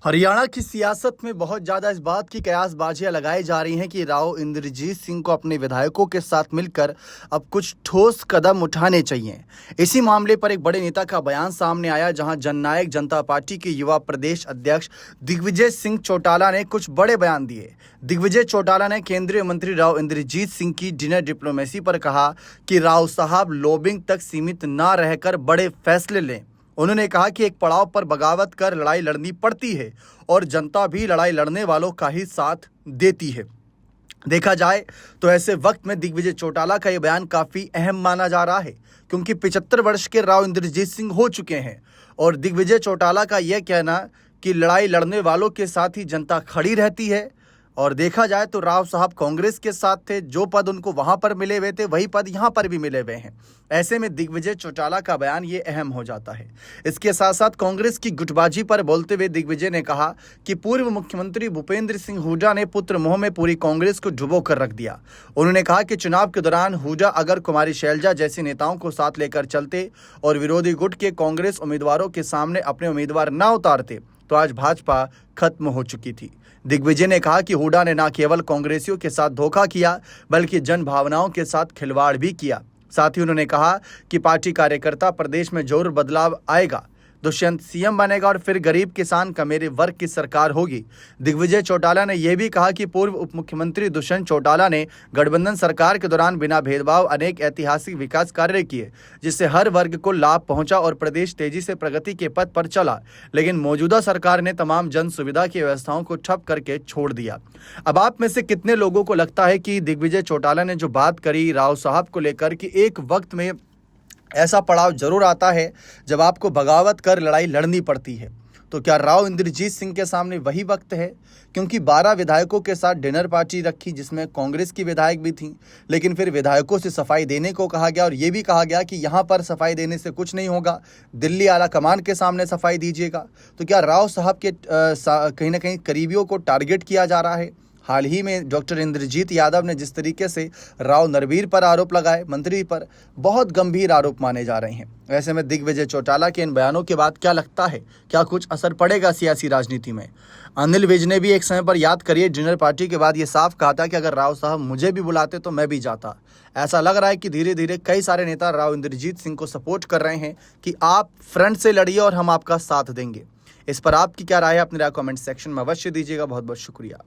हरियाणा की सियासत में बहुत ज्यादा इस बात की कयासबाजियां लगाई जा रही हैं कि राव इंद्रजीत सिंह को अपने विधायकों के साथ मिलकर अब कुछ ठोस कदम उठाने चाहिए। इसी मामले पर एक बड़े नेता का बयान सामने आया, जहां जननायक जनता पार्टी के युवा प्रदेश अध्यक्ष दिग्विजय सिंह चौटाला ने कुछ बड़े बयान दिए। दिग्विजय चौटाला ने केंद्रीय मंत्री राव इंद्रजीत सिंह की डिनर डिप्लोमेसी पर कहा कि राव साहब लॉबिंग तक सीमित न रहकर बड़े फैसले लें। उन्होंने कहा कि एक पड़ाव पर बगावत कर लड़ाई लड़नी पड़ती है और जनता भी लड़ाई लड़ने वालों का ही साथ देती है। देखा जाए तो ऐसे वक्त में दिग्विजय चौटाला का यह बयान काफी अहम माना जा रहा है, क्योंकि 75 वर्ष के राव इंद्रजीत सिंह हो चुके हैं और दिग्विजय चौटाला का यह कहना कि लड़ाई लड़ने वालों के साथ ही जनता खड़ी रहती है। और देखा जाए तो राव साहब कांग्रेस के साथ थे, जो पद उनको वहां पर मिले हुए थे वही पद यहां पर भी मिले हुए हैं। ऐसे में दिग्विजय चौटाला का बयान ये अहम हो जाता है। इसके साथ साथ कांग्रेस की गुटबाजी पर बोलते हुए दिग्विजय ने कहा कि पूर्व मुख्यमंत्री भूपेंद्र सिंह हुड्डा ने पुत्र मोह में पूरी कांग्रेस को डुबो कर रख दिया। उन्होंने कहा कि चुनाव के दौरान हुड्डा अगर कुमारी शैलजा जैसे नेताओं को साथ लेकर चलते और विरोधी गुट के कांग्रेस उम्मीदवारों के सामने अपने उम्मीदवार न उतारते तो आज भाजपा खत्म हो चुकी थी। दिग्विजय ने कहा कि हुड्डा ने न केवल कांग्रेसियों के साथ धोखा किया बल्कि जन भावनाओं के साथ खिलवाड़ भी किया। साथ ही उन्होंने कहा कि पार्टी कार्यकर्ता प्रदेश में जरूर बदलाव आएगा, दुष्यंत सीएम बनेगा और फिर गरीब किसान का मेरे वर्ग की सरकार होगी। दिग्विजय चौटाला ने यह भी कहा कि पूर्व उप मुख्यमंत्री दुष्यंत चौटाला ने गठबंधन सरकार के दौरान बिना भेदभाव अनेक ऐतिहासिक विकास कार्य किए, जिससे हर वर्ग को लाभ पहुंचा और प्रदेश तेजी से प्रगति के पथ पर चला। लेकिन मौजूदा सरकार ने तमाम जन सुविधा की व्यवस्थाओं को ठप करके छोड़ दिया। अब आप में से कितने लोगों को लगता है कि दिग्विजय चौटाला ने जो बात करी राव साहब को लेकर कि एक वक्त में ऐसा पड़ाव जरूर आता है जब आपको बगावत कर लड़ाई लड़नी पड़ती है, तो क्या राव इंद्रजीत सिंह के सामने वही वक्त है? क्योंकि 12 विधायकों के साथ डिनर पार्टी रखी जिसमें कांग्रेस की विधायक भी थी, लेकिन फिर विधायकों से सफाई देने को कहा गया और ये भी कहा गया कि यहाँ पर सफाई देने से कुछ नहीं होगा, दिल्ली आला कमान के सामने सफाई दीजिएगा। तो क्या राव साहब के कहीं ना कहीं करीबियों को टारगेट किया जा रहा है? हाल ही में डॉक्टर इंद्रजीत यादव ने जिस तरीके से राव नरवीर पर आरोप लगाए, मंत्री पर, बहुत गंभीर आरोप माने जा रहे हैं। ऐसे में दिग्विजय चौटाला के इन बयानों के बाद क्या लगता है, क्या कुछ असर पड़ेगा सियासी राजनीति में? अनिल विज ने भी एक समय पर, याद करिए, डिनर पार्टी के बाद ये साफ कहा था कि अगर राव साहब मुझे भी बुलाते तो मैं भी जाता। ऐसा लग रहा है कि धीरे धीरे कई सारे नेता राव इंद्रजीत सिंह को सपोर्ट कर रहे हैं कि आप फ्रंट से लड़िए और हम आपका साथ देंगे। इस पर आपकी क्या राय है? अपनी राय कमेंट सेक्शन में अवश्य दीजिएगा। बहुत बहुत शुक्रिया।